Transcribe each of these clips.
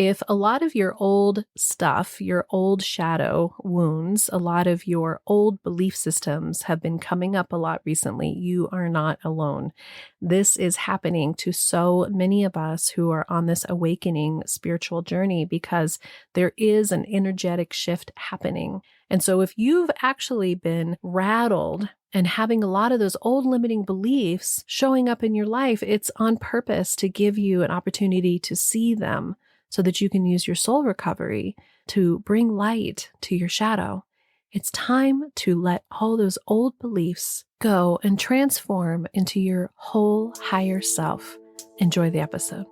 If a lot of your old stuff, your old shadow wounds, a lot of your old belief systems have been coming up a lot recently, you are not alone. This is happening to so many of us who are on this awakening spiritual journey because there is an energetic shift happening. And so if you've actually been rattled and having a lot of those old limiting beliefs showing up in your life, it's on purpose to give you an opportunity to see them so that you can use your soul recovery to bring light to your shadow. It's time to let all those old beliefs go and transform into your whole higher self. Enjoy the episode.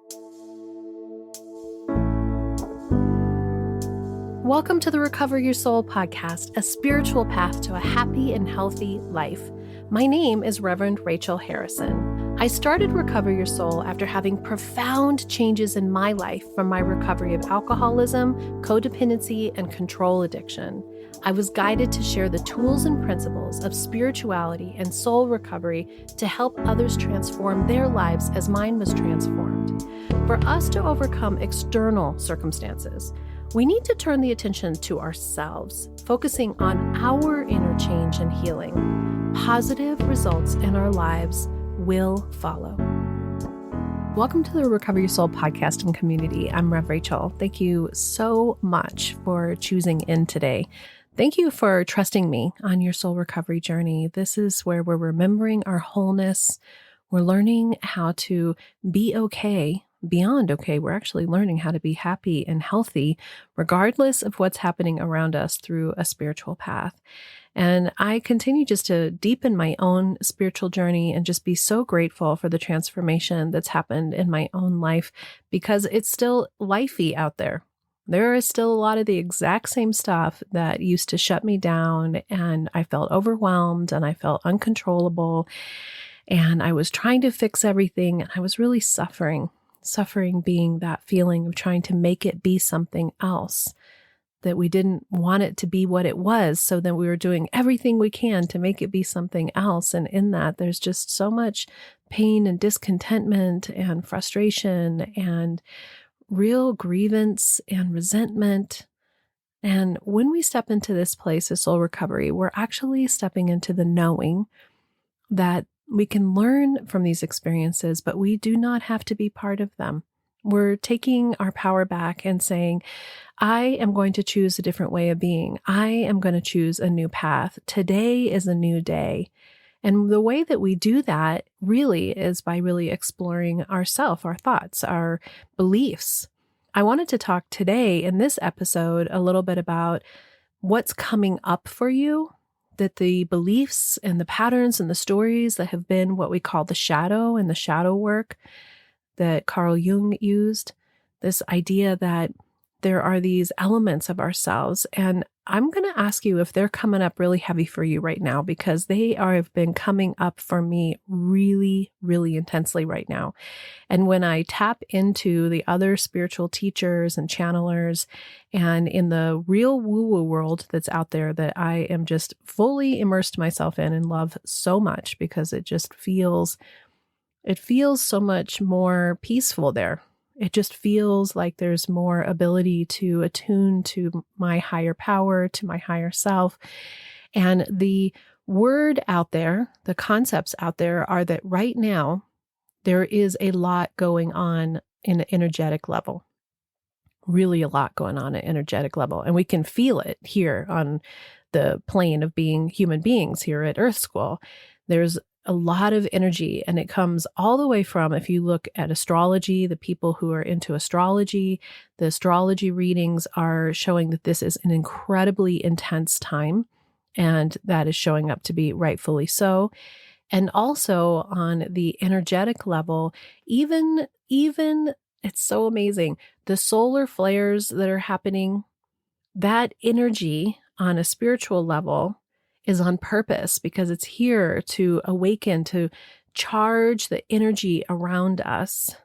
Welcome to the Recover Your Soul podcast, a spiritual path to a happy and healthy life. My name is Reverend Rachel Harrison. I started Recover Your Soul after having profound changes in my life from my recovery of alcoholism, codependency, and control addiction. I was guided to share the tools and principles of spirituality and soul recovery to help others transform their lives as mine was transformed. For us to overcome external circumstances, we need to turn the attention to ourselves, focusing on our inner change and healing. Positive results in our lives will follow. Welcome to the Recover Your Soul podcast and community. I'm Rev Rachel. Thank you so much for choosing in today. Thank you for trusting me on your soul recovery journey. This is where we're remembering our wholeness. We're learning how to be okay. Beyond okay, we're actually learning how to be happy and healthy, regardless of what's happening around us through a spiritual path. And I continue just to deepen my own spiritual journey and just be so grateful for the transformation that's happened in my own life because it's still lifey out there. There is still a lot of the exact same stuff that used to shut me down, and I felt overwhelmed and I felt uncontrollable, and I was trying to fix everything, and I was really suffering being that feeling of trying to make it be something else, that we didn't want it to be what it was. So then we were doing everything we can to make it be something else. And in that, there's just so much pain and discontentment and frustration and real grievance and resentment. And when we step into this place of soul recovery, we're actually stepping into the knowing that we can learn from these experiences, but we do not have to be part of them. We're taking our power back and saying, I am going to choose a different way of being. I am going to choose a new path. Today is a new day. And the way that we do that really is by really exploring ourself, our thoughts, our beliefs. I wanted to talk today in this episode a little bit about what's coming up for you, that the beliefs and the patterns and the stories that have been what we call the shadow and the shadow work that Carl Jung used, this idea that there are these elements of ourselves. And I'm going to ask you if they're coming up really heavy for you right now, because have been coming up for me really, really intensely right now. And when I tap into the other spiritual teachers and channelers and in the real woo-woo world that's out there that I am just fully immersed myself in and love so much, because it feels so much more peaceful there. It just feels like there's more ability to attune to my higher power, to my higher self. And the word out there, the concepts out there are that right now, there is a lot going on in an energetic level. Really a lot going on at an energetic level. And we can feel it here on the plane of being human beings here at Earth School. There's a lot of energy, and it comes all the way from, if you look at astrology, the people who are into astrology, the astrology readings are showing that this is an incredibly intense time, and that is showing up to be rightfully so. And also on the energetic level, even it's so amazing, the solar flares that are happening, that energy on a spiritual level is on purpose, because it's here to awaken, to charge the energy around us,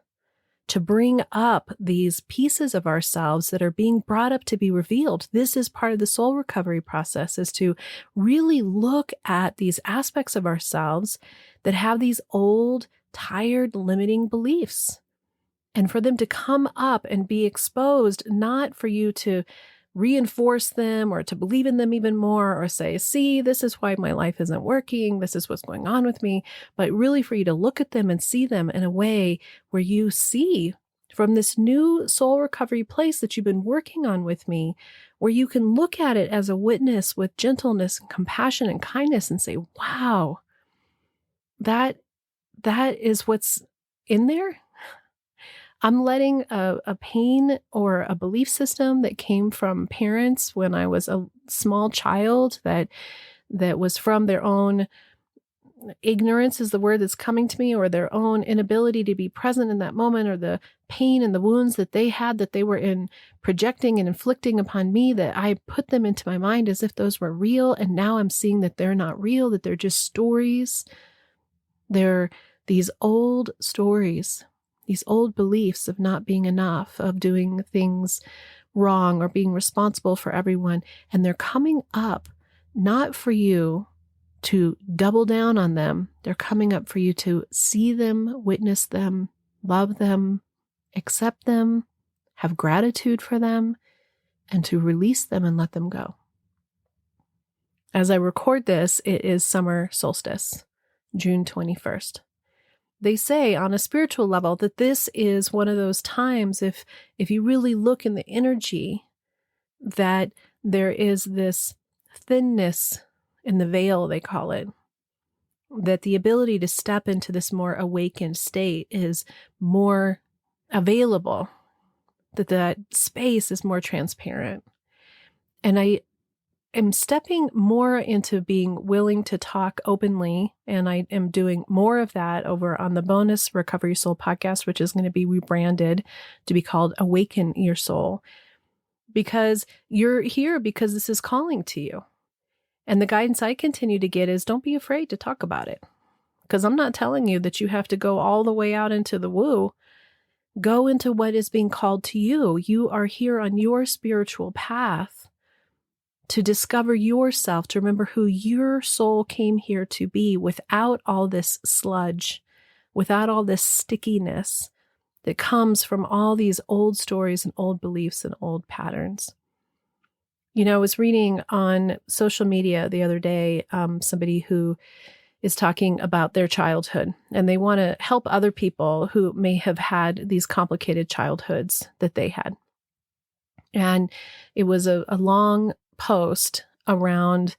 to bring up these pieces of ourselves that are being brought up to be revealed. This is part of the soul recovery process, is to really look at these aspects of ourselves that have these old, tired, limiting beliefs. and for them to come up and be exposed, not for you to reinforce them or to believe in them even more or say, see, this is why my life isn't working. This is what's going on with me. But really for you to look at them and see them in a way where you see from this new soul recovery place that you've been working on with me, where you can look at it as a witness with gentleness and compassion and kindness and say, wow, that is what's in there. I'm letting a pain or a belief system that came from parents when I was a small child that was from their own ignorance is the word that's coming to me, or their own inability to be present in that moment, or the pain and the wounds that they had that they were projecting and inflicting upon me, that I put them into my mind as if those were real. And now I'm seeing that they're not real, that they're just stories. They're these old stories, these old beliefs of not being enough, of doing things wrong or being responsible for everyone. And they're coming up not for you to double down on them. They're coming up for you to see them, witness them, love them, accept them, have gratitude for them, and to release them and let them go. As I record this, it is summer solstice, June 21st. They say on a spiritual level that this is one of those times, if you really look in the energy, that there is this thinness in the veil, they call it, that the ability to step into this more awakened state is more available, that space is more transparent. And I am stepping more into being willing to talk openly, and I am doing more of that over on the bonus Recover Your Soul podcast, which is going to be rebranded to be called Awaken Your Soul, because you're here because this is calling to you. And the guidance I continue to get is don't be afraid to talk about it, because I'm not telling you that you have to go all the way out into the woo. Go into what is being called to you. You are here on your spiritual path to discover yourself, to remember who your soul came here to be without all this sludge, without all this stickiness that comes from all these old stories and old beliefs and old patterns. You know, I was reading on social media the other day, somebody who is talking about their childhood, and they want to help other people who may have had these complicated childhoods that they had. And it was a long post around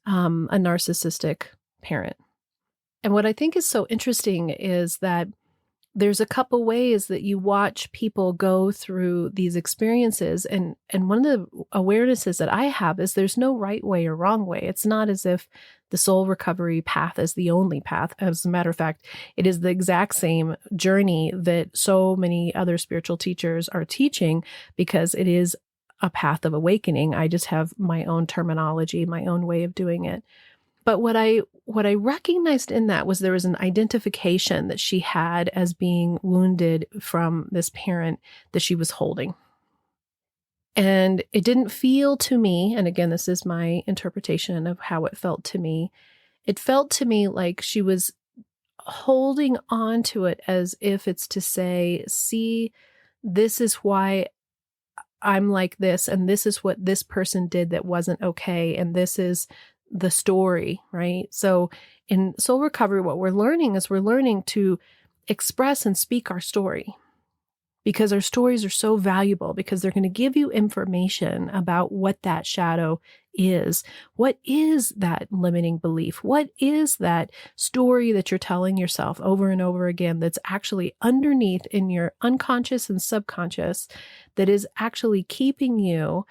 a narcissistic parent. And what I think is so interesting is that there's a couple ways that you watch people go through these experiences. And one of the awarenesses that I have is there's no right way or wrong way. It's not as if the soul recovery path is the only path. As a matter of fact, it is the exact same journey that so many other spiritual teachers are teaching, because it is a path of awakening. I just have my own terminology, my own way of doing it. But what I recognized in that was there was an identification that she had as being wounded from this parent that she was holding. And it didn't feel to me, and again, this is my interpretation of how it felt to me. It felt to me like she was holding on to it as if it's to say, see, this is why I'm like this, and this is what this person did that wasn't okay, and this is the story, right? So in soul recovery, what we're learning is we're learning to express and speak our story, because our stories are so valuable, because they're going to give you information about what that shadow is. What is that limiting belief? What is that story that you're telling yourself over and over again that's actually underneath in your unconscious and subconscious that is actually keeping you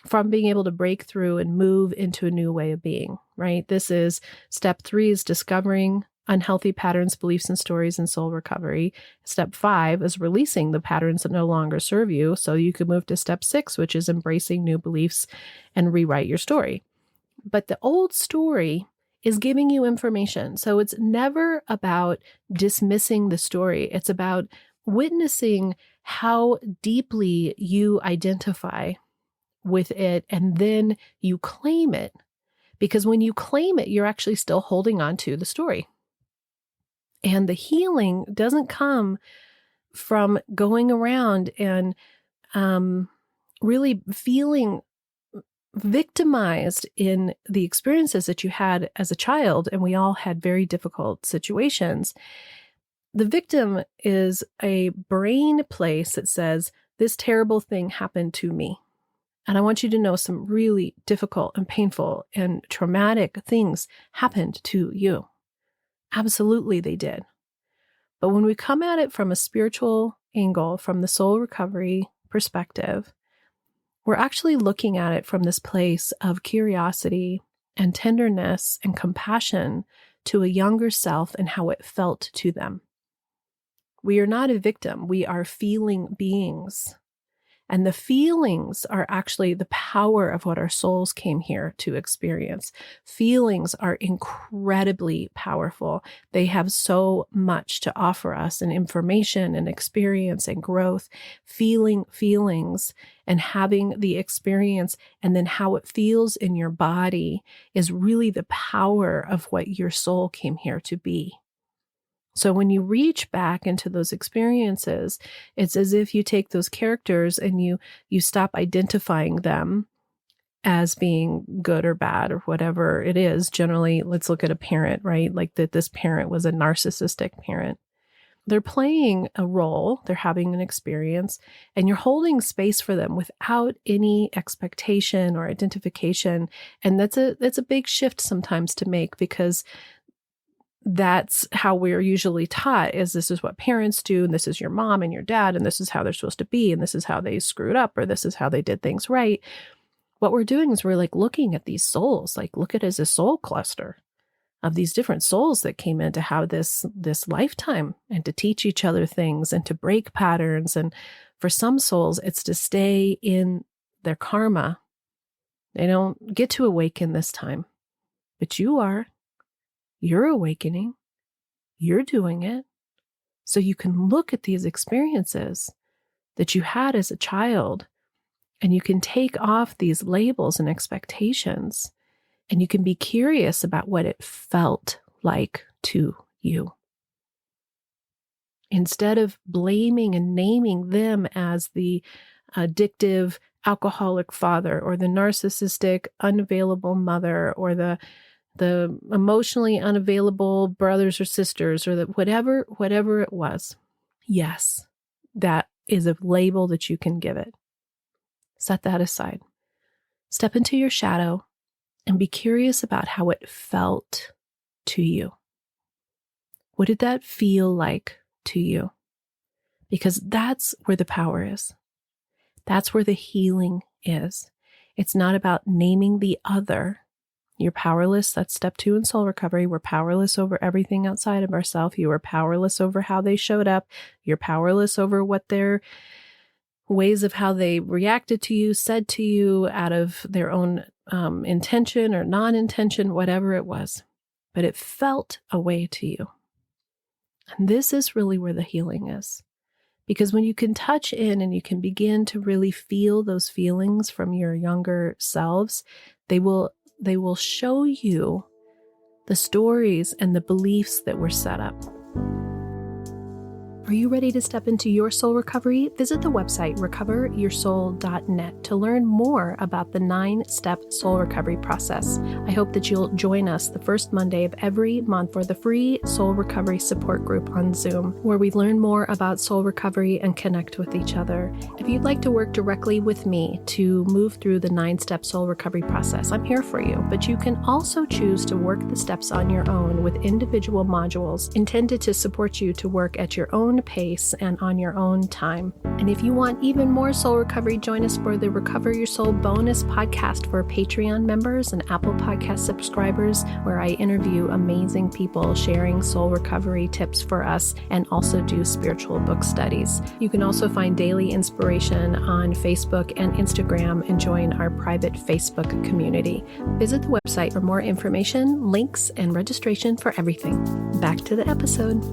from being able to break through and move into a new way of being, right? This is step 3 is discovering unhealthy patterns, beliefs, and stories in soul recovery. Step 5 is releasing the patterns that no longer serve you, so you could move to step 6, which is embracing new beliefs and rewrite your story. But the old story is giving you information. So it's never about dismissing the story. It's about witnessing how deeply you identify with it, and then you claim it. Because when you claim it, you're actually still holding on to the story. And the healing doesn't come from going around and really feeling victimized in the experiences that you had as a child, and we all had very difficult situations. The victim is a brain place that says, this terrible thing happened to me. And I want you to know some really difficult and painful and traumatic things happened to you. Absolutely, they did. But when we come at it from a spiritual angle, from the soul recovery perspective, we're actually looking at it from this place of curiosity and tenderness and compassion to a younger self and how it felt to them. We are not a victim. We are feeling beings. And the feelings are actually the power of what our souls came here to experience. Feelings are incredibly powerful. They have so much to offer us in information and experience and growth. Feeling feelings and having the experience and then how it feels in your body is really the power of what your soul came here to be. So when you reach back into those experiences, it's as if you take those characters and you stop identifying them as being good or bad or whatever it is. Generally, let's look at a parent, right? Like that this parent was a narcissistic parent. They're playing a role, they're having an experience, and you're holding space for them without any expectation or identification. And that's a big shift sometimes to make, because that's how we're usually taught, is this is what parents do, and this is your mom and your dad, and this is how they're supposed to be, and this is how they screwed up, or this is how they did things right. What we're doing is we're like looking at these souls, like look at it as a soul cluster of these different souls that came in to have this lifetime and to teach each other things and to break patterns. And for some souls, it's to stay in their karma. They don't get to awaken this time, but you are. You're awakening, you're doing it, so you can look at these experiences that you had as a child, and you can take off these labels and expectations, and you can be curious about what it felt like to you. Instead of blaming and naming them as the addictive alcoholic father or the narcissistic unavailable mother or the emotionally unavailable brothers or sisters, or whatever it was. Yes, that is a label that you can give it. Set that aside. Step into your shadow and be curious about how it felt to you. What did that feel like to you? Because that's where the power is. That's where the healing is. It's not about naming the other. You're powerless. That's step 2 in soul recovery. We're powerless over everything outside of ourselves. You are powerless over how they showed up. You're powerless over what their ways of how they reacted to you, said to you out of their own intention or non-intention, whatever it was. But it felt a way to you. And this is really where the healing is. Because when you can touch in and you can begin to really feel those feelings from your younger selves, they will show you the stories and the beliefs that were set up. Are you ready to step into your soul recovery? Visit the website recoveryoursoul.net to learn more about the 9-step soul recovery process. I hope that you'll join us the first Monday of every month for the free soul recovery support group on Zoom, where we learn more about soul recovery and connect with each other. If you'd like to work directly with me to move through the 9-step soul recovery process, I'm here for you, but you can also choose to work the steps on your own with individual modules intended to support you to work at your own pace and on your own time. And if you want even more soul recovery, join us for the Recover Your Soul bonus podcast for Patreon members and Apple Podcast subscribers, where I interview amazing people sharing soul recovery tips for us and also do spiritual book studies. You can also find daily inspiration on Facebook and Instagram and join our private Facebook community. Visit the website for more information, links, and registration for everything. Back to the episode.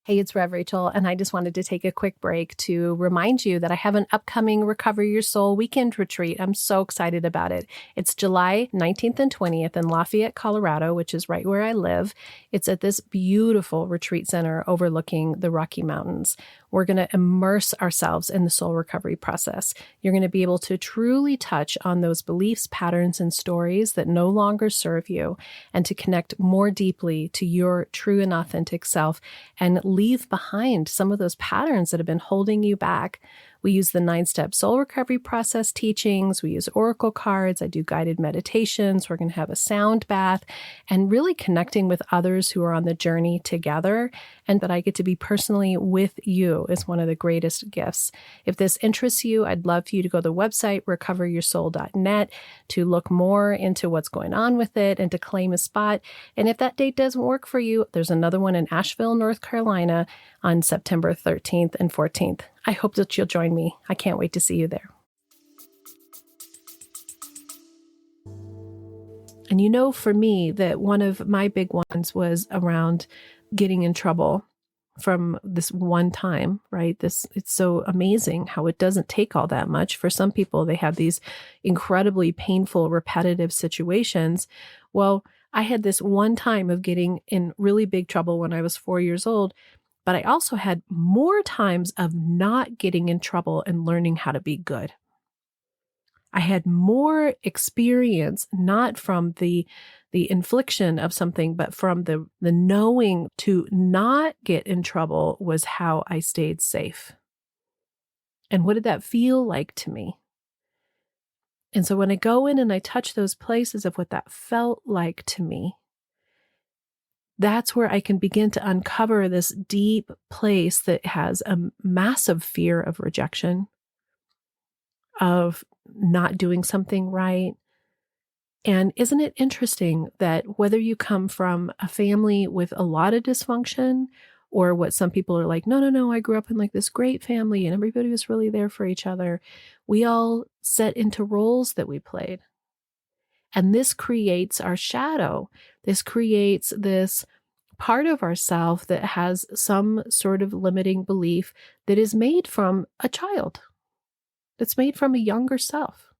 Hey, it's Rev Rachel, and I just wanted to take a quick break to remind you that I have an upcoming Recover Your Soul weekend retreat. I'm so excited about it. It's July 19th and 20th in Lafayette, Colorado, which is right where I live. It's at this beautiful retreat center overlooking the Rocky Mountains. We're going to immerse ourselves in the soul recovery process. You're going to be able to truly touch on those beliefs, patterns, and stories that no longer serve you, and to connect more deeply to your true and authentic self and leave behind some of those patterns that have been holding you back. We use the 9-step soul recovery process teachings. We use oracle cards. I do guided meditations. We're going to have a sound bath and really connecting with others who are on the journey together, and that I get to be personally with you is one of the greatest gifts. If this interests you, I'd love for you to go to the website, recoveryoursoul.net, to look more into what's going on with it and to claim a spot. And if that date doesn't work for you, there's another one in Asheville, North Carolina on September 13th and 14th. I hope that you'll join me. I can't wait to see you there. And you know, for me, that one of my big ones was around getting in trouble from this one time, right? It's so amazing how it doesn't take all that much. For some people, they have these incredibly painful, repetitive situations. Well, I had this one time of getting in really big trouble when I was 4 years old, but I also had more times of not getting in trouble and learning how to be good. I had more experience, not from the infliction of something, but from the knowing to not get in trouble was how I stayed safe. And what did that feel like to me? And so when I go in and I touch those places of what that felt like to me, that's where I can begin to uncover this deep place that has a massive fear of rejection, of not doing something right. And isn't it interesting that whether you come from a family with a lot of dysfunction, or what some people are like, no, I grew up in like this great family and everybody was really there for each other, we all set into roles that we played. And this creates our shadow. This creates this part of ourself that has some sort of limiting belief that is made from a child, that's made from a younger self.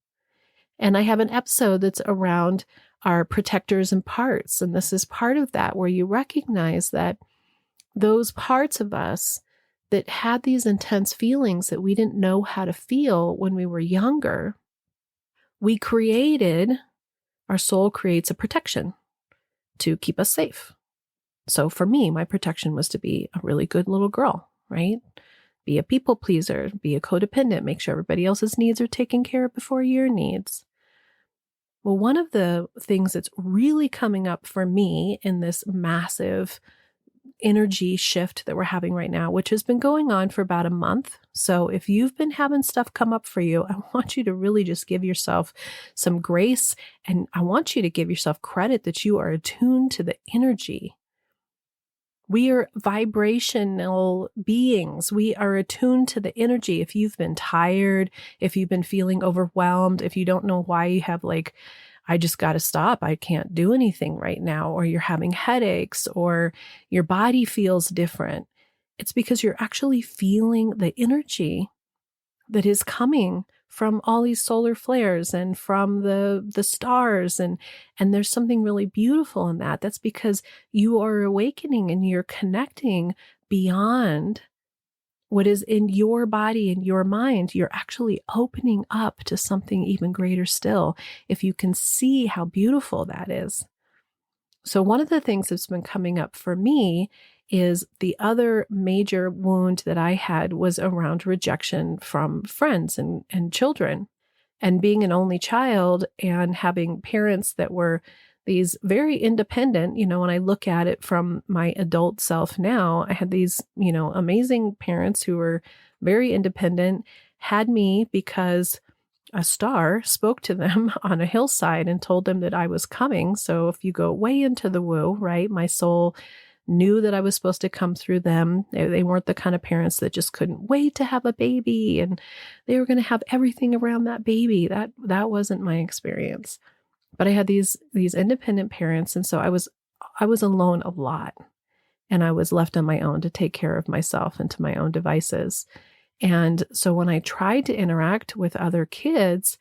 And I have an episode that's around our protectors and parts. And this is part of that, where you recognize that those parts of us that had these intense feelings that we didn't know how to feel when we were younger, our soul creates a protection to keep us safe. So for me, my protection was to be a really good little girl, right? Be a people pleaser, be a codependent, make sure everybody else's needs are taken care of before your needs. Well, one of the things that's really coming up for me in this massive energy shift that we're having right now, which has been going on for about a month. So if you've been having stuff come up for you, I want you to really just give yourself some grace, and I want you to give yourself credit that you are attuned to the energy. We are vibrational beings. We are attuned to the energy. If you've been tired, if you've been feeling overwhelmed, if you don't know why you have like, I just got to stop, I can't do anything right now, or you're having headaches, or your body feels different, it's because you're actually feeling the energy that is coming from all these solar flares and from the stars. And there's something really beautiful in that. That's because you are awakening and you're connecting beyond what is in your body and your mind. You're actually opening up to something even greater still, if you can see how beautiful that is. So one of the things that's been coming up for me is the other major wound that I had was around rejection from friends and children. And being an only child and having parents that were these very independent, when I look at it from my adult self now, I had these, amazing parents who were very independent, had me because a star spoke to them on a hillside and told them that I was coming. So if you go way into the woo, right, my soul knew that I was supposed to come through them. They weren't the kind of parents that just couldn't wait to have a baby and they were going to have everything around that baby. That wasn't my experience. But I had these independent parents, and so I was alone a lot. and I was left on my own to take care of myself and to my own devices. And so when I tried to interact with other kids,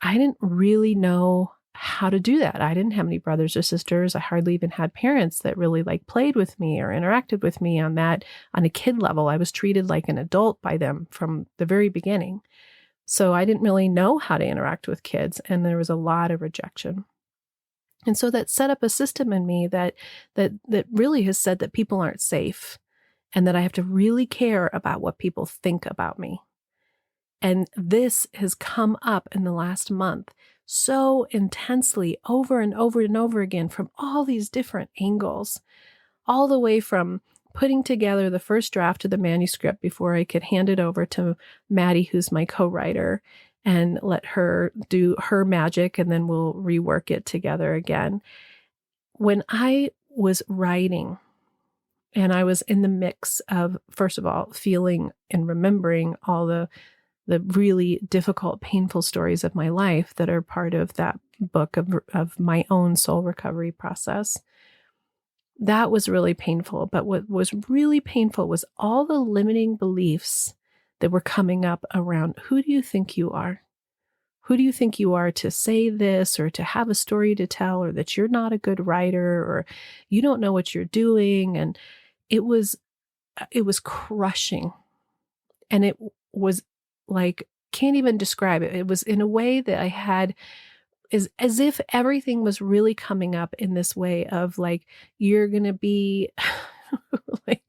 I didn't really know how to do that. I didn't have any brothers or sisters. I hardly even had parents that really like played with me or interacted with me on a kid level. I was treated like an adult by them from the very beginning. So I didn't really know how to interact with kids, and there was a lot of rejection. And so that set up a system in me that really has said that people aren't safe and that I have to really care about what people think about me. And this has come up in the last month so intensely over and over and over again from all these different angles, all the way from putting together the first draft of the manuscript before I could hand it over to Maddie, who's my co-writer, and let her do her magic, and then we'll rework it together again. When I was writing, and I was in the mix of, first of all, feeling and remembering all the really difficult, painful stories of my life that are part of that book of my own soul recovery process. That was really painful. But what was really painful was all the limiting beliefs that were coming up around, who do you think you are? Who do you think you are to say this, or to have a story to tell, or that you're not a good writer, or you don't know what you're doing? And it was crushing. And it was like, can't even describe it. It was in a way that I had as if everything was really coming up in this way of like, you're going to be like,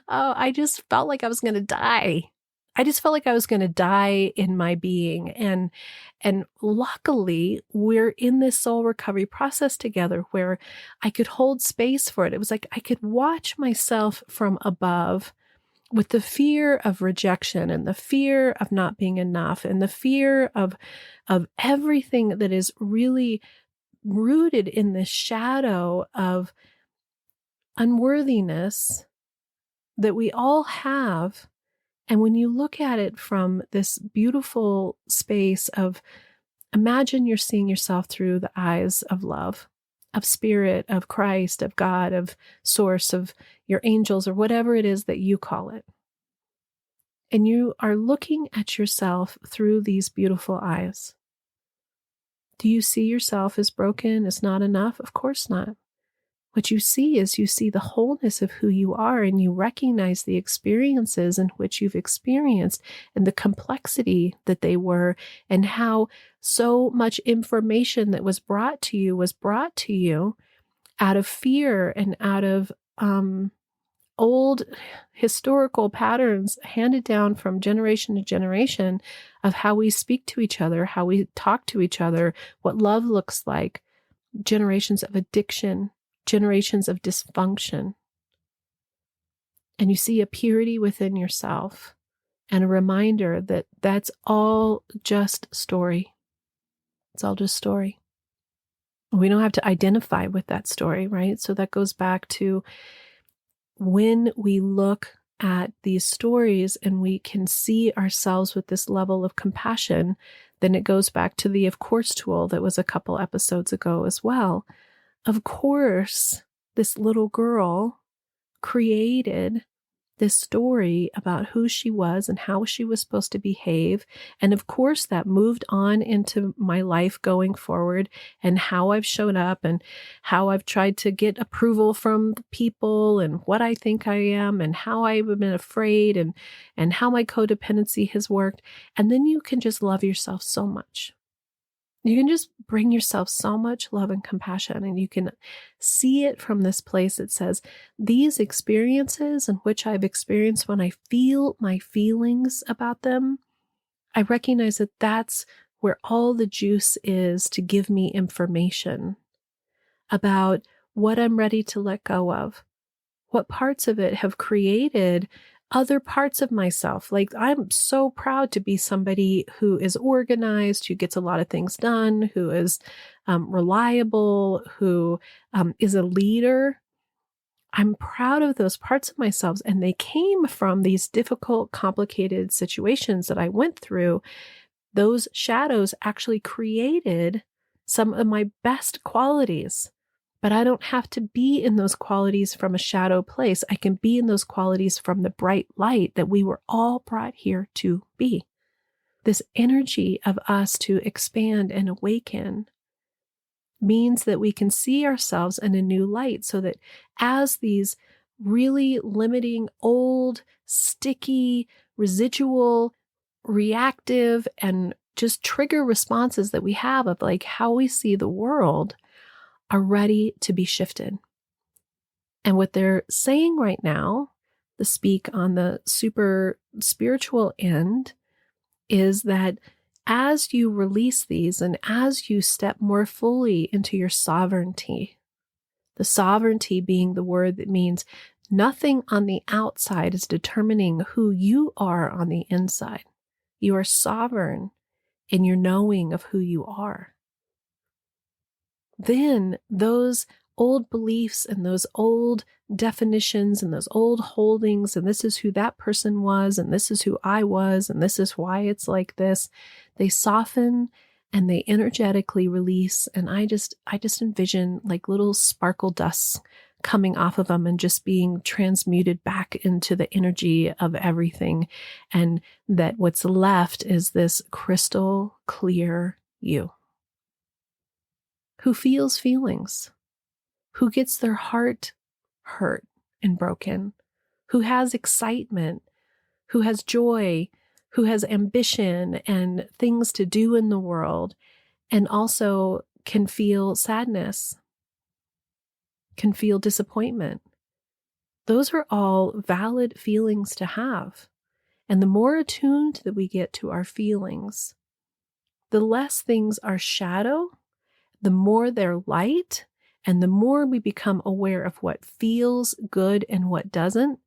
oh, I just felt like I was going to die. I just felt like I was going to die in my being. And luckily we're in this soul recovery process together where I could hold space for it. It was like I could watch myself from above with the fear of rejection and the fear of not being enough and the fear of everything that is really rooted in the shadow of unworthiness that we all have. And when you look at it from this beautiful space of, imagine you're seeing yourself through the eyes of love, of spirit, of Christ, of God, of source, of your angels, or whatever it is that you call it. And you are looking at yourself through these beautiful eyes. Do you see yourself as broken, as not enough? Of course not. What you see is you see the wholeness of who you are, and you recognize the experiences in which you've experienced and the complexity that they were, and how so much information that was brought to you out of fear and out of old historical patterns handed down from generation to generation of how we speak to each other, how we talk to each other, what love looks like, generations of addiction, generations of dysfunction. And you see a purity within yourself and a reminder that that's all just story. It's all just story. We don't have to identify with that story, right? So that goes back to when we look at these stories and we can see ourselves with this level of compassion, then it goes back to the of course tool that was a couple episodes ago as well. Of course, this little girl created this story about who she was and how she was supposed to behave. And of course, that moved on into my life going forward, and how I've shown up and how I've tried to get approval from people and what I think I am and how I've been afraid and how my codependency has worked. And then you can just love yourself so much. You can just bring yourself so much love and compassion, and you can see it from this place that says, these experiences in which I've experienced, when I feel my feelings about them, I recognize that that's where all the juice is to give me information about what I'm ready to let go of, what parts of it have created other parts of myself. Like, I'm so proud to be somebody who is organized, who gets a lot of things done, who is reliable, who is a leader. I'm proud of those parts of myself. And they came from these difficult, complicated situations that I went through. Those shadows actually created some of my best qualities. But I don't have to be in those qualities from a shadow place. I can be in those qualities from the bright light that we were all brought here to be. This energy of us to expand and awaken means that we can see ourselves in a new light, so that as these really limiting, old, sticky, residual, reactive, and just trigger responses that we have of like how we see the world are ready to be shifted. And what they're saying right now, the speak on the super spiritual end, is that as you release these and as you step more fully into your sovereignty, the sovereignty being the word that means nothing on the outside is determining who you are on the inside. You are sovereign in your knowing of who you are. Then those old beliefs and those old definitions and those old holdings, and this is who that person was, and this is who I was, and this is why it's like this, they soften and they energetically release. And I just envision like little sparkle dusts coming off of them and just being transmuted back into the energy of everything. And that what's left is this crystal clear you, who feels feelings, who gets their heart hurt and broken, who has excitement, who has joy, who has ambition and things to do in the world, and also can feel sadness, can feel disappointment. Those are all valid feelings to have. And the more attuned that we get to our feelings, the less things are shadow, the more they're light, and the more we become aware of what feels good and what doesn't.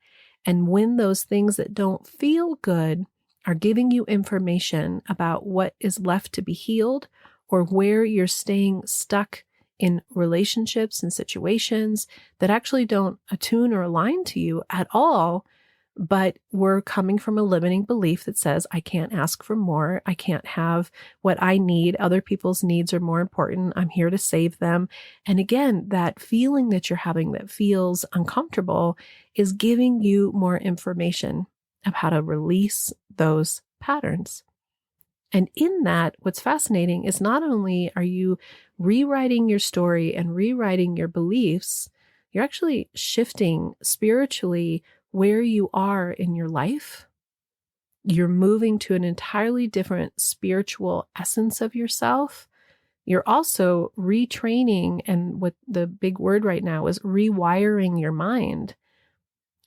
And when those things that don't feel good are giving you information about what is left to be healed, or where you're staying stuck in relationships and situations that actually don't attune or align to you at all, but we're coming from a limiting belief that says, I can't ask for more. I can't have what I need. Other people's needs are more important. I'm here to save them. And again, that feeling that you're having that feels uncomfortable is giving you more information of how to release those patterns. And in that, what's fascinating is not only are you rewriting your story and rewriting your beliefs, you're actually shifting spiritually where you are in your life. You're moving to an entirely different spiritual essence of yourself. You're also retraining, and what the big word right now is rewiring your mind,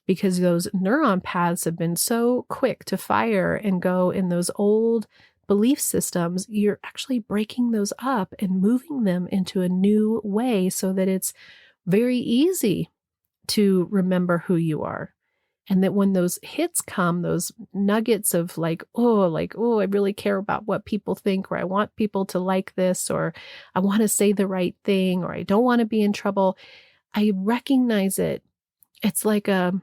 because those neuron paths have been so quick to fire and go in those old belief systems. You're actually breaking those up and moving them into a new way so that it's very easy to remember who you are. And that when those hits come, those nuggets of like, oh, I really care about what people think, or I want people to like this, or I want to say the right thing, or I don't want to be in trouble, I recognize it. It's like a,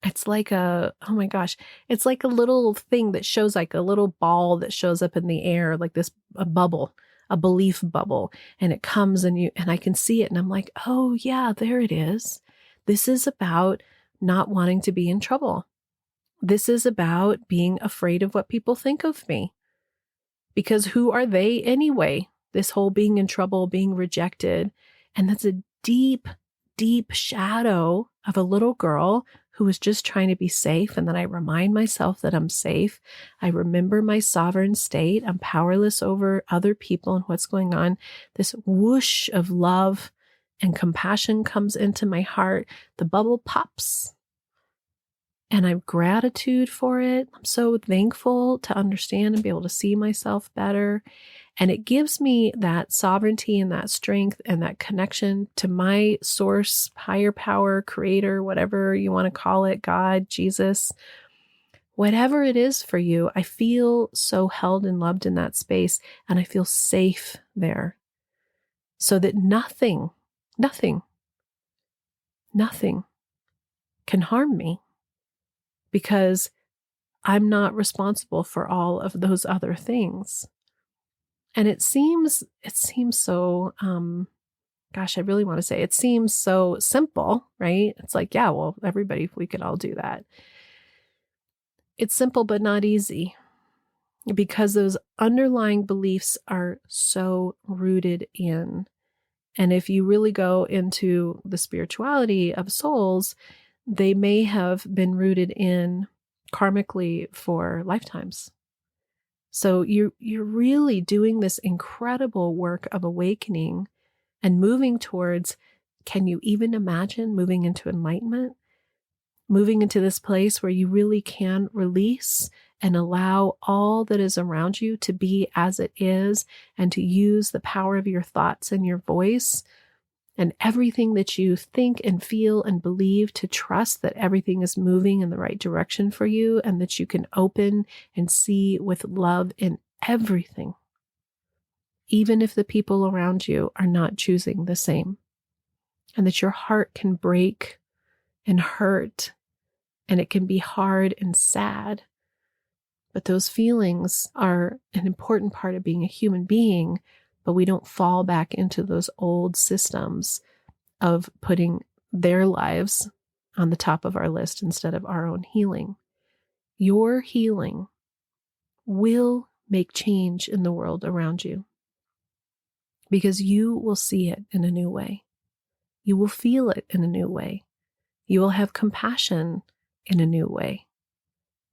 oh my gosh, it's like a little thing that shows, like a little ball that shows up in the air, like this, a bubble, a belief bubble. And it comes and I can see it and I'm like, oh yeah, there it is. This is about not wanting to be in trouble. This is about being afraid of what people think of me. Because who are they anyway? This whole being in trouble, being rejected. And that's a deep, deep shadow of a little girl who was just trying to be safe. And then I remind myself that I'm safe. I remember my sovereign state. I'm powerless over other people and what's going on. This whoosh of love and compassion comes into my heart. The bubble pops. And I have gratitude for it. I'm so thankful to understand and be able to see myself better. And it gives me that sovereignty and that strength and that connection to my source, higher power, creator, whatever you want to call it, God, Jesus, whatever it is for you. I feel so held and loved in that space, and I feel safe there, so that nothing can harm me, because I'm not responsible for all of those other things. And it seems so gosh, I really want to say it seems so simple, right? It's like, yeah, well, everybody, we could all do that. It's simple, but not easy, because those underlying beliefs are so rooted in. And if you really go into the spirituality of souls, they may have been rooted in karmically for lifetimes. So you're really doing this incredible work of awakening and moving towards, can you even imagine moving into enlightenment? Moving into this place where you really can release and allow all that is around you to be as it is, and to use the power of your thoughts and your voice and everything that you think and feel and believe, to trust that everything is moving in the right direction for you, and that you can open and see with love in everything, even if the people around you are not choosing the same, and that your heart can break and hurt, and it can be hard and sad. But those feelings are an important part of being a human being, but we don't fall back into those old systems of putting their lives on the top of our list instead of our own healing. Your healing will make change in the world around you, because you will see it in a new way. You will feel it in a new way. You will have compassion in a new way.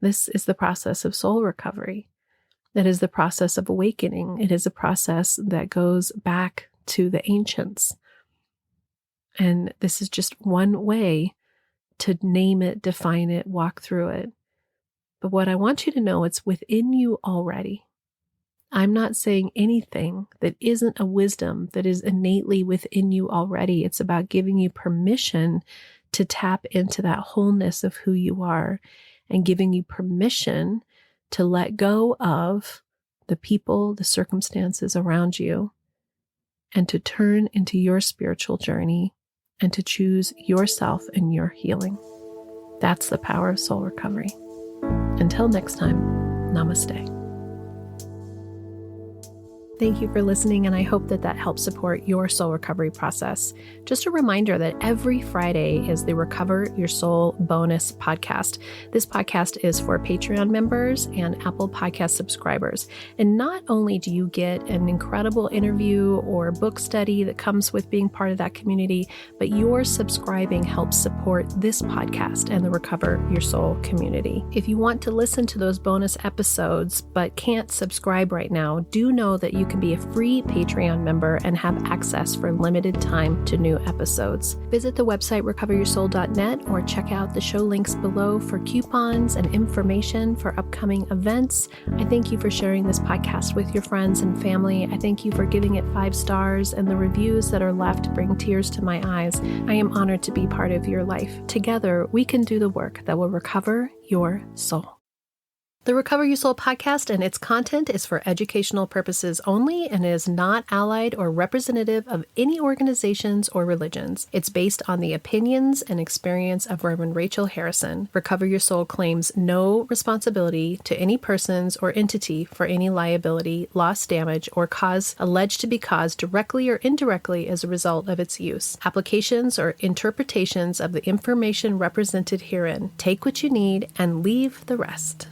This is the process of soul recovery. That is the process of awakening. It is a process that goes back to the ancients. And this is just one way to name it, define it, walk through it. But what I want you to know, it's within you already. I'm not saying anything that isn't a wisdom that is innately within you already. It's about giving you permission to tap into that wholeness of who you are, and giving you permission to let go of the people, the circumstances around you, and to turn into your spiritual journey and to choose yourself and your healing. That's the power of soul recovery. Until next time, namaste. Thank you for listening, and I hope that that helps support your soul recovery process. Just a reminder that every Friday is the Recover Your Soul bonus podcast. This podcast is for Patreon members and Apple Podcast subscribers. And not only do you get an incredible interview or book study that comes with being part of that community, but your subscribing helps support this podcast and the Recover Your Soul community. If you want to listen to those bonus episodes but can't subscribe right now, do know that you can be a free Patreon member and have access for limited time to new episodes. Visit the website recoveryoursoul.net or check out the show links below for coupons and information for upcoming events. I thank you for sharing this podcast with your friends and family. I thank you for giving it 5 stars, and the reviews that are left bring tears to my eyes. I am honored to be part of your life. Together, we can do the work that will recover your soul. The Recover Your Soul podcast and its content is for educational purposes only and is not allied or representative of any organizations or religions. It's based on the opinions and experience of Reverend Rachel Harrison. Recover Your Soul claims no responsibility to any persons or entity for any liability, loss, damage, or cause alleged to be caused directly or indirectly as a result of its use. Applications or interpretations of the information represented herein. Take what you need and leave the rest.